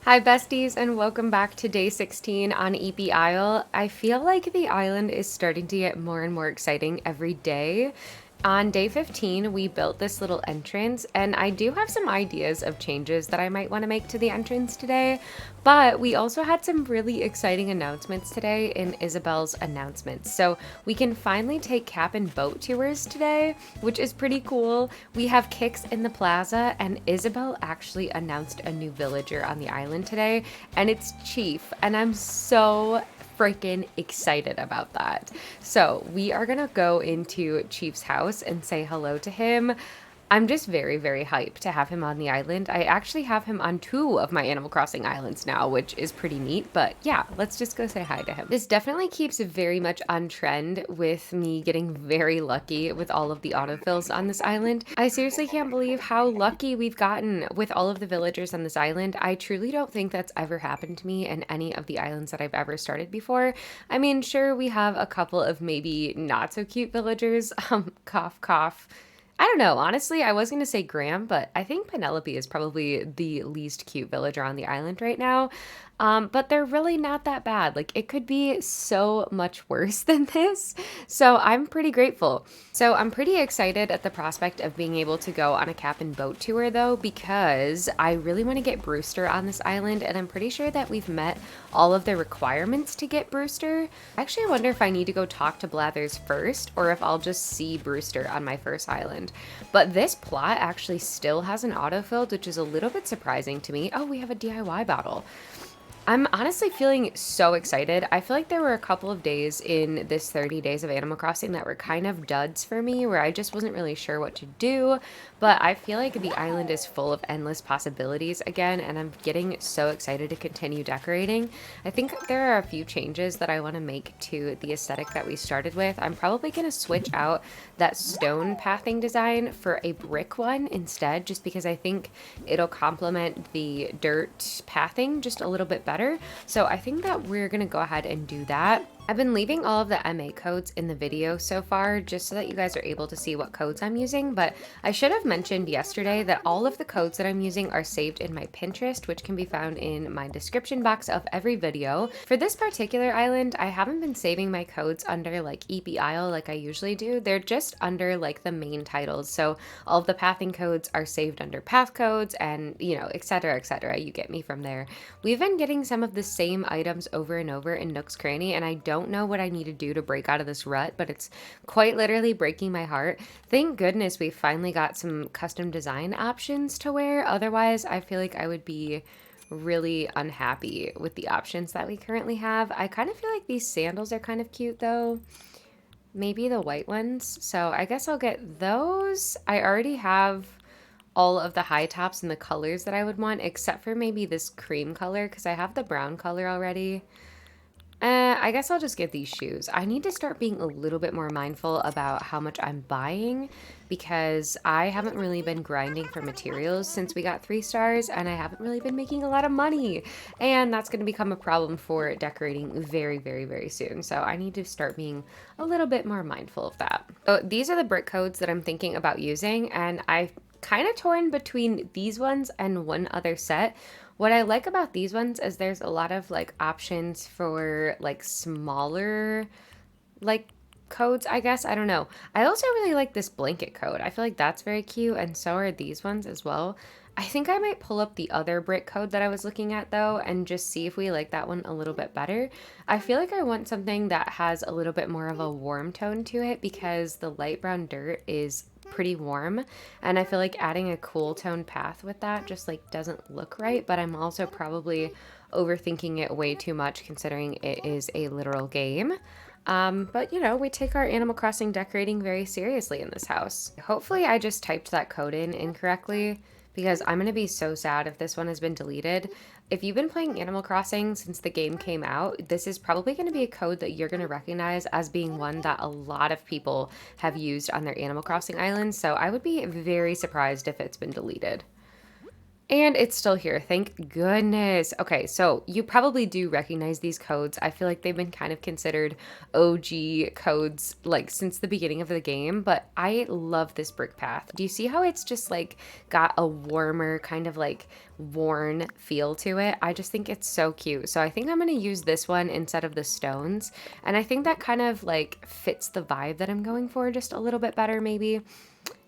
Hi besties and welcome back to day 16 on Eepy Isle. I feel like the island is starting to get more and more exciting every day. On day 15, we built this little entrance, and I do have some ideas of changes that I might want to make to the entrance today, but we also had some really exciting announcements today in Isabel's announcements. So we can finally take cabin boat tours today, which is pretty cool. We have kicks in the plaza, and Isabel actually announced a new villager on the island today, and it's Chief, and I'm so freaking excited about that. So we are gonna go into Chief's house and say hello to him. I'm just very, very hyped to have him on the island. I actually have him on 2 of my Animal Crossing islands now, which is pretty neat. But yeah, let's just go say hi to him. This definitely keeps very much on trend with me getting very lucky with all of the autofills on this island. I seriously can't believe how lucky we've gotten with all of the villagers on this island. I truly don't think that's ever happened to me in any of the islands that I've ever started before. I mean, sure, we have a couple of maybe not so cute villagers. Cough, cough. I don't know. Honestly, I was going to say Graham, but I think Penelope is probably the least cute villager on the island right now. But they're really not that bad. Like, it could be so much worse than this. So I'm pretty grateful. So I'm pretty excited at the prospect of being able to go on a cabin boat tour, though, because I really want to get Brewster on this island, and I'm pretty sure that we've met all of the requirements to get Brewster. Actually, I wonder if I need to go talk to Blathers first, or if I'll just see Brewster on my first island. But this plot actually still has an autofilled, which is a little bit surprising to me. Oh, we have a DIY bottle. I'm honestly feeling so excited. I feel like there were a couple of days in this 30 days of Animal Crossing that were kind of duds for me, where I just wasn't really sure what to do. But I feel like the island is full of endless possibilities again, and I'm getting so excited to continue decorating. I think there are a few changes that I want to make to the aesthetic that we started with. I'm probably going to switch out that stone pathing design for a brick one instead, just because I think it'll complement the dirt pathing just a little bit better. So I think that we're gonna go ahead and do that. I've been leaving all of the MA codes in the video so far just so that you guys are able to see what codes I'm using, but I should have mentioned yesterday that all of the codes that I'm using are saved in my Pinterest, which can be found in my description box of every video. For this particular island, I haven't been saving my codes under like Eepy Isle like I usually do. They're just under like the main titles. So all of the pathing codes are saved under path codes and, you know, etc, etc. You get me from there. We've been getting some of the same items over and over in Nook's Cranny, and I don't know what I need to do to break out of this rut, but it's quite literally breaking my heart. Thank goodness we finally got some custom design options to wear. Otherwise, I feel like I would be really unhappy with the options that we currently have. I kind of feel like these sandals are kind of cute though. Maybe the white ones. So I guess I'll get those. I already have all of the high tops and the colors that I would want, except for maybe this cream color because I have the brown color already. I guess I'll just get these shoes. I need to start being a little bit more mindful about how much I'm buying because I haven't really been grinding for materials since we got 3 stars and I haven't really been making a lot of money. And that's going to become a problem for decorating very, very, very soon. So I need to start being a little bit more mindful of that. So these are the brick codes that I'm thinking about using, and I've kind of torn between these ones and one other set. What I like about these ones is there's a lot of like options for like smaller like codes, I guess. I don't know. I also really like this blanket code. I feel like that's very cute, and so are these ones as well. I think I might pull up the other brick code that I was looking at though and just see if we like that one a little bit better. I feel like I want something that has a little bit more of a warm tone to it because the light brown dirt is pretty warm, and I feel like adding a cool tone path with that just like doesn't look right, but I'm also probably overthinking it way too much considering it is a literal game. But you know, we take our Animal Crossing decorating very seriously in this house. Hopefully I just typed that code in incorrectly because I'm gonna be so sad if this one has been deleted. If you've been playing Animal Crossing since the game came out, this is probably going to be a code that you're going to recognize as being one that a lot of people have used on their Animal Crossing islands, so I would be very surprised if it's been deleted. And it's still here. Thank goodness. Okay, so you probably do recognize these codes. I feel like they've been kind of considered OG codes like since the beginning of the game, but I love this brick path. Do you see how it's just like got a warmer kind of like worn feel to it? I just think it's so cute. So I think I'm going to use this one instead of the stones. And I think that kind of like fits the vibe that I'm going for just a little bit better maybe.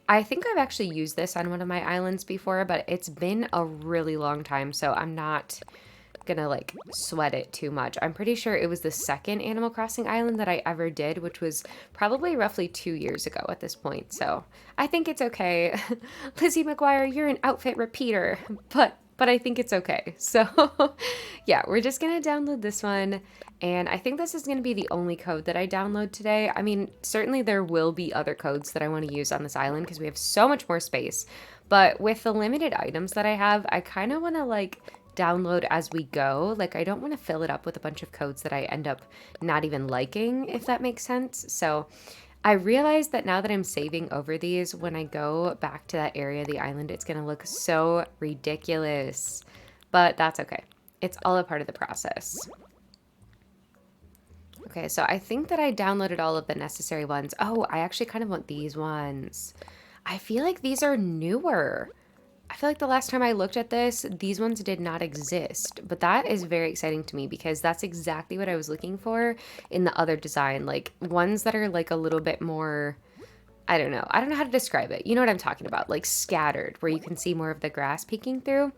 I think I've actually used this on one of my islands before, but it's been a really long time, so I'm not gonna like sweat it too much. I'm pretty sure it was the second Animal Crossing island that I ever did, which was probably roughly 2 years ago at this point. So I think it's okay. Lizzie McGuire, you're an outfit repeater, but I think it's okay. So yeah, we're just gonna download this one. And I think this is going to be the only code that I download today. I mean, certainly there will be other codes that I want to use on this island because we have so much more space. But with the limited items that I have, I kind of want to like download as we go. Like I don't want to fill it up with a bunch of codes that I end up not even liking, if that makes sense. So I realized that now that I'm saving over these, when I go back to that area of the island, it's going to look so ridiculous. But that's okay. It's all a part of the process. Okay, so I think that I downloaded all of the necessary ones. Oh, I actually kind of want these ones. I feel like these are newer. I feel like the last time I looked at this, these ones did not exist. But that is very exciting to me because that's exactly what I was looking for in the other design. Like ones that are like a little bit more, I don't know. I don't know how to describe it. You know what I'm talking about? Like scattered, where you can see more of the grass peeking through.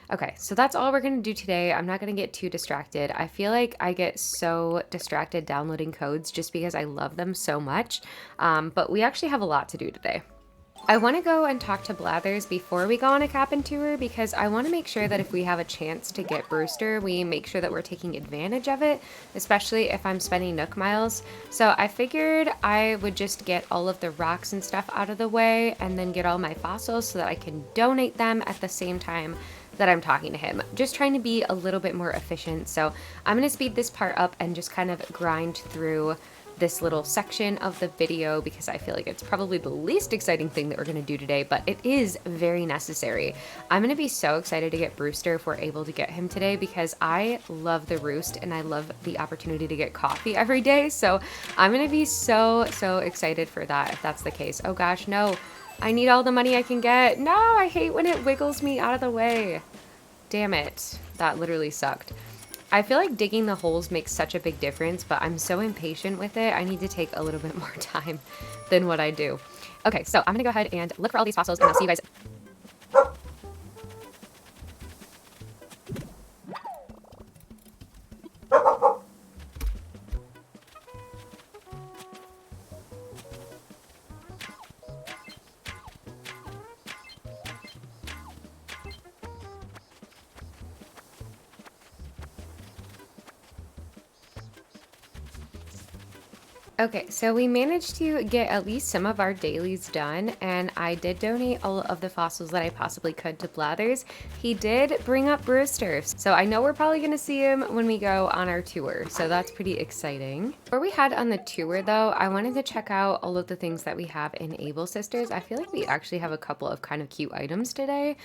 Okay, so that's all we're going to do today. I'm not going to get too distracted. I feel like I get so distracted downloading codes just because I love them so much. But we actually have a lot to do today. I want to go and talk to Blathers before we go on a cabin tour because I want to make sure that if we have a chance to get Brewster, we make sure that we're taking advantage of it, especially if I'm spending Nook miles. So I figured I would just get all of the rocks and stuff out of the way and then get all my fossils so that I can donate them at the same time that I'm talking to him. Just trying to be a little bit more efficient. So I'm going to speed this part up and just kind of grind through this little section of the video because I feel like it's probably the least exciting thing that we're going to do today, but it is very necessary. I'm going to be so excited to get Brewster if we're able to get him today because I love the roost and I love the opportunity to get coffee every day. So I'm going to be so excited for that if that's the case. Oh gosh, no. I need all the money I can get. No, I hate when it wiggles me out of the way. Damn it. That literally sucked. I feel like digging the holes makes such a big difference, but I'm so impatient with it. I need to take a little bit more time than what I do. Okay, so I'm going to go ahead and look for all these fossils, and I'll see you guys. Okay, so we managed to get at least some of our dailies done, and I did donate all of the fossils that I possibly could to Blathers. He did bring up Brewster, so I know we're probably going to see him when we go on our tour, so that's pretty exciting. Before we head on the tour, though, I wanted to check out all of the things that we have in Able Sisters. I feel like we actually have a couple of kind of cute items today.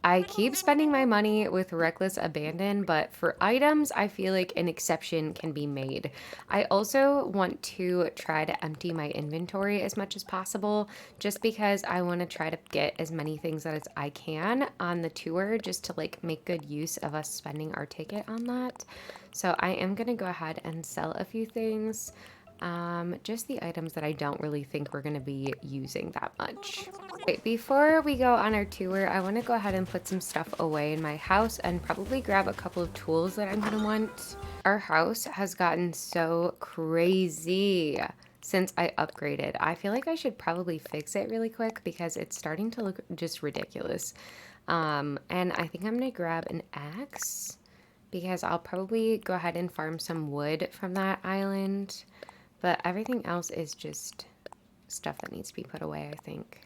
I keep spending my money with reckless abandon, but for items, I feel like an exception can be made. I also want to try to empty my inventory as much as possible, just because I want to try to get as many things as I can on the tour, just to like make good use of us spending our ticket on that. So I am going to go ahead and sell a few things. Just the items that I don't really think we're going to be using that much. Wait, before we go on our tour, I want to go ahead and put some stuff away in my house and probably grab a couple of tools that I'm going to want. Our house has gotten so crazy since I upgraded. I feel like I should probably fix it really quick because it's starting to look just ridiculous. And I think I'm going to grab an axe because I'll probably go ahead and farm some wood from that island. But everything else is just stuff that needs to be put away, I think.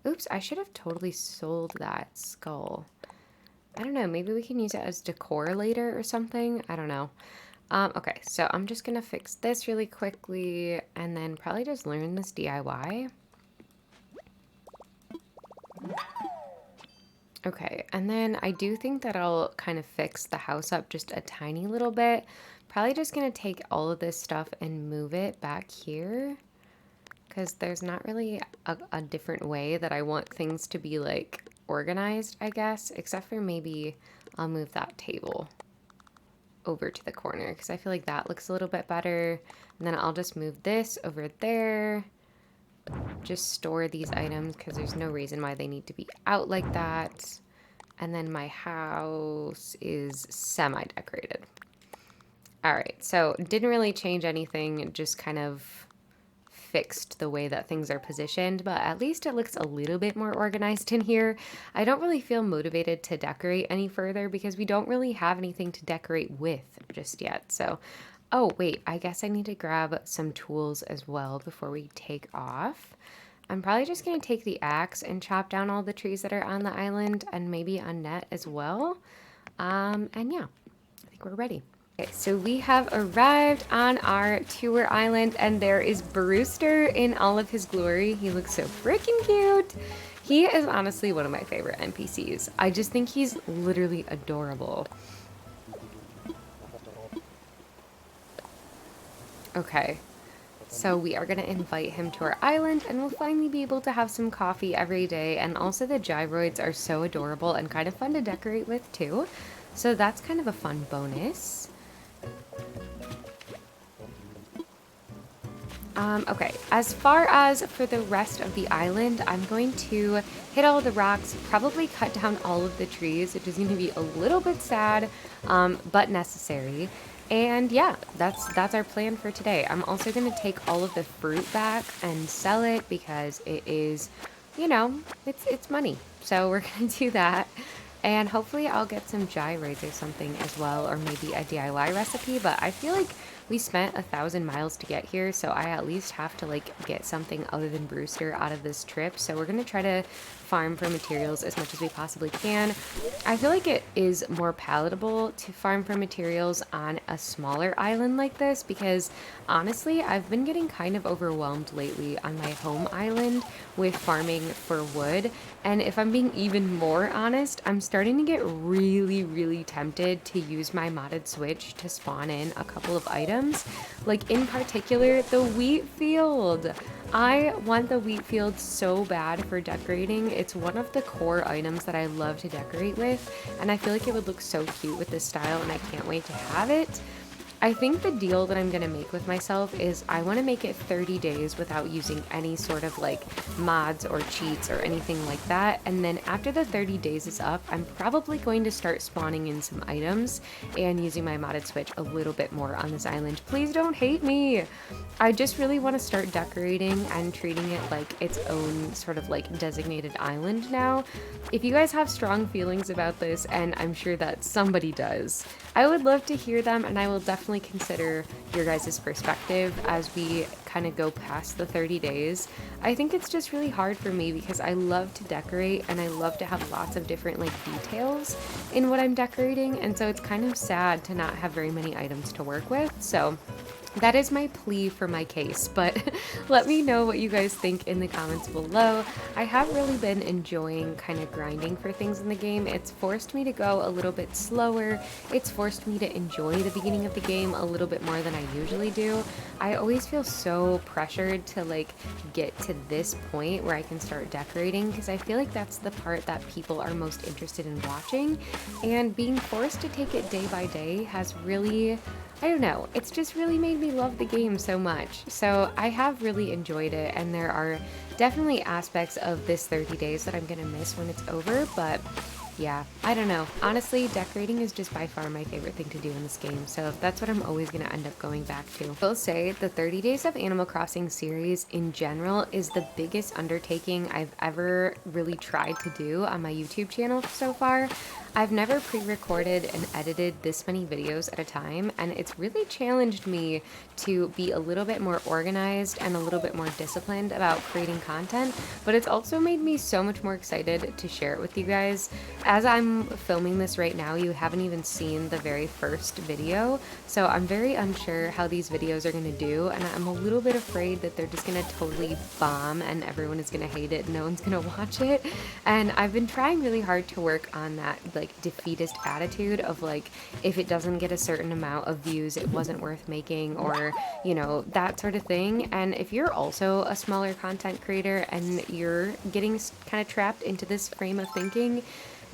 Oops, I should have totally sold that skull. I don't know, maybe we can use it as decor later or something. I don't know. Okay, so I'm just going to fix this really quickly and then probably just learn this DIY. Okay, and then I do think that I'll kind of fix the house up just a tiny little bit. Probably just gonna take all of this stuff and move it back here because there's not really a different way that I want things to be like organized, I guess, except for maybe I'll move that table over to the corner because I feel like that looks a little bit better. And then I'll just move this over there. Just store these items because there's no reason why they need to be out like that. And then my house is semi-decorated. All right, so didn't really change anything, just kind of fixed the way that things are positioned, but at least it looks a little bit more organized in here. I don't really feel motivated to decorate any further because we don't really have anything to decorate with just yet. So, oh wait, I guess I need to grab some tools as well before we take off. I'm probably just going to take the axe and chop down all the trees that are on the island and maybe a net as well. And yeah, I think we're ready. Okay, so we have arrived on our tour island and there is Brewster in all of his glory. He looks so freaking cute. He is honestly one of my favorite NPCs. I just think he's literally adorable. Okay, so we are going to invite him to our island and we'll finally be able to have some coffee every day. And also the gyroids are so adorable and kind of fun to decorate with too. So that's kind of a fun bonus. Okay, as far as for the rest of the island, I'm going to hit all the rocks, probably cut down all of the trees, which is going to be a little bit sad, but necessary. And yeah, that's our plan for today. I'm also going to take all of the fruit back and sell it because it is, you know, it's money. So we're going to do that. And hopefully I'll get some gyroids or something as well, or maybe a DIY recipe, but I feel like we spent 1,000 miles to get here, so I at least have to like get something other than Brewster out of this trip. So we're gonna try to farm for materials as much as we possibly can. I feel like it is more palatable to farm for materials on a smaller island like this because honestly, I've been getting kind of overwhelmed lately on my home island with farming for wood. And if I'm being even more honest, I'm starting to get really, really tempted to use my modded switch to spawn in a couple of items. Like in particular, the wheat field. I want the wheat field so bad for decorating. It's one of the core items that I love to decorate with, and I feel like it would look so cute with this style, and I can't wait to have it. I think the deal that I'm going to make with myself is I want to make it 30 days without using any sort of like mods or cheats or anything like that. And then after the 30 days is up, I'm probably going to start spawning in some items and using my modded switch a little bit more on this island. Please don't hate me. I just really want to start decorating and treating it like its own sort of like designated island now. If you guys have strong feelings about this, and I'm sure that somebody does, I would love to hear them, and I will definitely consider your guys' perspective as we kind of go past the 30 days. I think it's just really hard for me because I love to decorate and I love to have lots of different like details in what I'm decorating, and so it's kind of sad to not have very many items to work with. So that is my plea for my case, but let me know what you guys think in the comments below. I have really been enjoying kind of grinding for things in the game. It's forced me to go a little bit slower. It's forced me to enjoy the beginning of the game a little bit more than I usually do. I always feel so pressured to like get to this point where I can start decorating because I feel like that's the part that people are most interested in watching, and being forced to take it day by day has really, I don't know, it's just really made me love the game so much. So I have really enjoyed it, and there are definitely aspects of this 30 days that I'm gonna miss when it's over, but yeah, I don't know. Honestly, decorating is just by far my favorite thing to do in this game, so that's what I'm always going to end up going back to. I will say the 30 Days of Animal Crossing series in general is the biggest undertaking I've ever really tried to do on my YouTube channel so far. I've never pre-recorded and edited this many videos at a time, and it's really challenged me to be a little bit more organized and a little bit more disciplined about creating content, but it's also made me so much more excited to share it with you guys. As I'm filming this right now, you haven't even seen the very first video, so I'm very unsure how these videos are going to do, and I'm a little bit afraid that they're just going to totally bomb and everyone is going to hate it and no one's going to watch it. And I've been trying really hard to work on that like defeatist attitude of like, if it doesn't get a certain amount of views, it wasn't worth making, or you know, that sort of thing. And if you're also a smaller content creator and you're getting kind of trapped into this frame of thinking,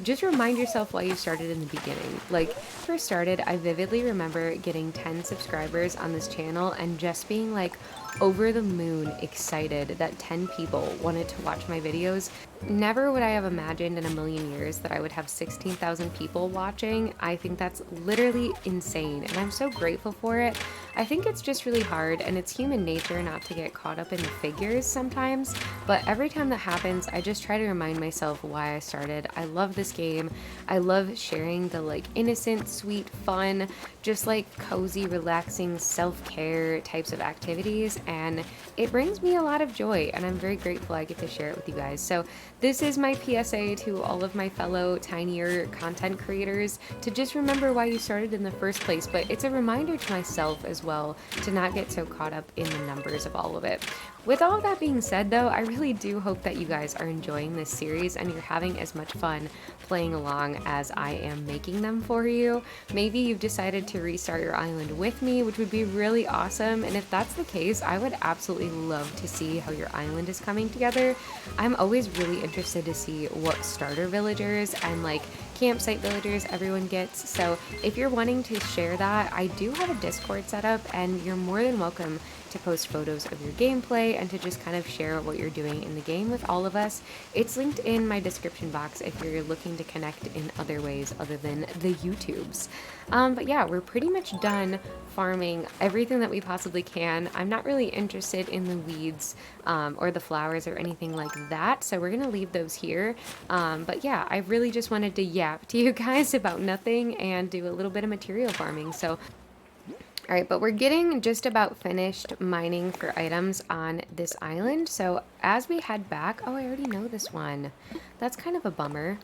just remind yourself why you started in the beginning. Like, first started, I vividly remember getting 10 subscribers on this channel and just being like over the moon excited that 10 people wanted to watch my videos. Never would I have imagined in a million years that I would have 16,000 people watching. I think that's literally insane, and I'm so grateful for it. I think it's just really hard, and it's human nature not to get caught up in the figures sometimes, but every time that happens, I just try to remind myself why I started. I love this game. I love sharing the like innocent, sweet, fun, just like cozy, relaxing, self-care types of activities, and it brings me a lot of joy, and I'm very grateful I get to share it with you guys. So this is my PSA to all of my fellow tinier content creators to just remember why you started in the first place, but it's a reminder to myself as well to not get so caught up in the numbers of all of it. With all that being said though, I really do hope that you guys are enjoying this series and you're having as much fun playing along as I am making them for you. Maybe you've decided to restart your island with me, which would be really awesome, and if that's the case, I would absolutely love to see how your island is coming together. I'm always really interested to see what starter villagers and like campsite villagers everyone gets, so if you're wanting to share that, I do have a Discord set up and you're more than welcome to post photos of your gameplay and to just kind of share what you're doing in the game with all of us. It's linked in my description box if you're looking to connect in other ways other than the YouTubes. But yeah, we're pretty much done farming everything that we possibly can. I'm not really interested in the weeds or the flowers or anything like that, so we're gonna leave those here. But yeah, I really just wanted to yap to you guys about nothing and do a little bit of material farming. So all right, but we're getting just about finished mining for items on this island. So as we head back, oh, I already know this one. That's kind of a bummer.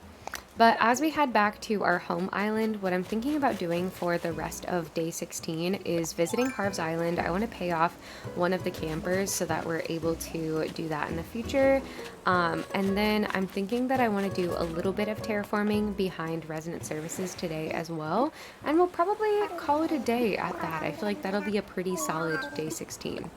But as we head back to our home island, what I'm thinking about doing for the rest of day 16 is visiting Harv's Island. I want to pay off one of the campers so that we're able to do that in the future. And then I'm thinking that I want to do a little bit of terraforming behind resident services today as well. And we'll probably call it a day at that. I feel like that'll be a pretty solid day 16.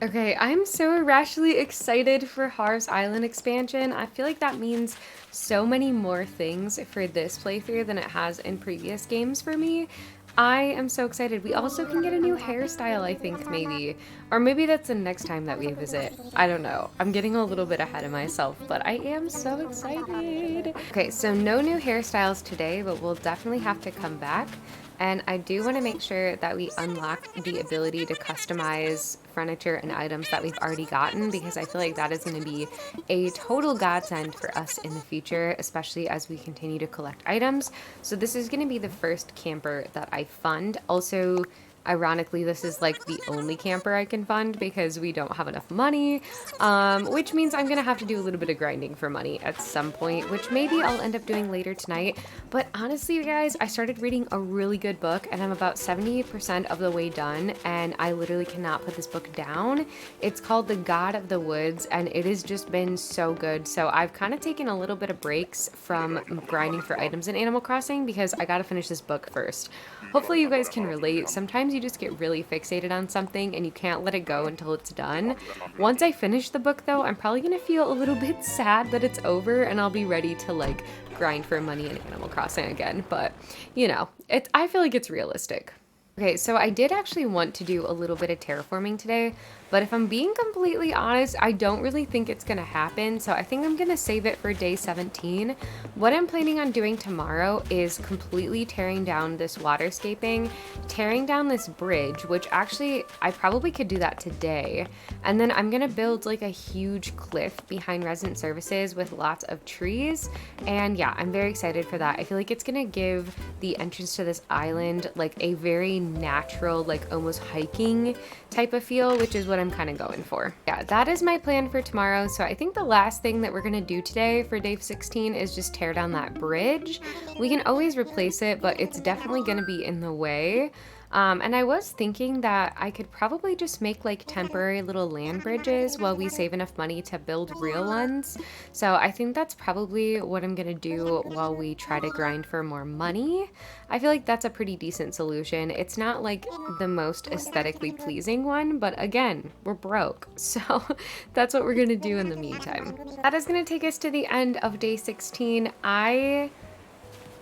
Okay, I'm so irrationally excited for Harv's Island expansion. I feel like that means so many more things for this playthrough than it has in previous games for me. I am so excited. We also can get a new hairstyle, I think, maybe. Or maybe that's the next time that we visit. I don't know. I'm getting a little bit ahead of myself, but I am so excited. Okay, so no new hairstyles today, but we'll definitely have to come back. And I do want to make sure that we unlock the ability to customize furniture and items that we've already gotten, because I feel like that is going to be a total godsend for us in the future, especially as we continue to collect items. So this is going to be the first camper that I fund. Also, ironically, this is like the only camper I can fund because we don't have enough money, which means I'm gonna have to do a little bit of grinding for money at some point, which maybe I'll end up doing later tonight. But honestly, you guys, I started reading a really good book and I'm about 70% of the way done, and I literally cannot put this book down. It's called The God of the Woods, and it has just been so good. So I've kind of taken a little bit of breaks from grinding for items in Animal Crossing because I gotta finish this book first. Hopefully you guys can relate. Sometimes you just get really fixated on something and you can't let it go until it's done. Once I finish the book though, I'm probably gonna feel a little bit sad that it's over and I'll be ready to like grind for money in Animal Crossing again. But you know, I feel like it's realistic. Okay, so I did actually want to do a little bit of terraforming today, but if I'm being completely honest, I don't really think it's gonna happen, so I think I'm gonna save it for day 17. What I'm planning on doing tomorrow is completely tearing down this waterscaping, tearing down this bridge, which actually I probably could do that today, and then I'm gonna build like a huge cliff behind resident services with lots of trees, and yeah, I'm very excited for that. I feel like it's gonna give the entrance to this island like a very natural, like almost hiking type of feel, which is what I'm kind of going for. Yeah, that is my plan for tomorrow. So I think the last thing that we're gonna do today for day 16 is just tear down that bridge. We can always replace it, but it's definitely gonna be in the way. And I was thinking that I could probably just make like temporary little land bridges while we save enough money to build real ones. So I think that's probably what I'm gonna do while we try to grind for more money. I feel like that's a pretty decent solution. It's not like the most aesthetically pleasing one, but again, we're broke. So that's what we're gonna do in the meantime. That is gonna take us to the end of day 16.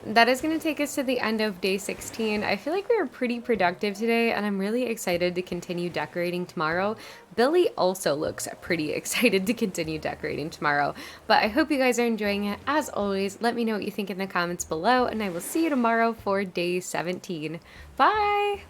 That is going to take us to the end of day 16. I feel like we were pretty productive today, and I'm really excited to continue decorating tomorrow. Billy also looks pretty excited to continue decorating tomorrow, but I hope you guys are enjoying it. As always, let me know what you think in the comments below, and I will see you tomorrow for day 17. Bye!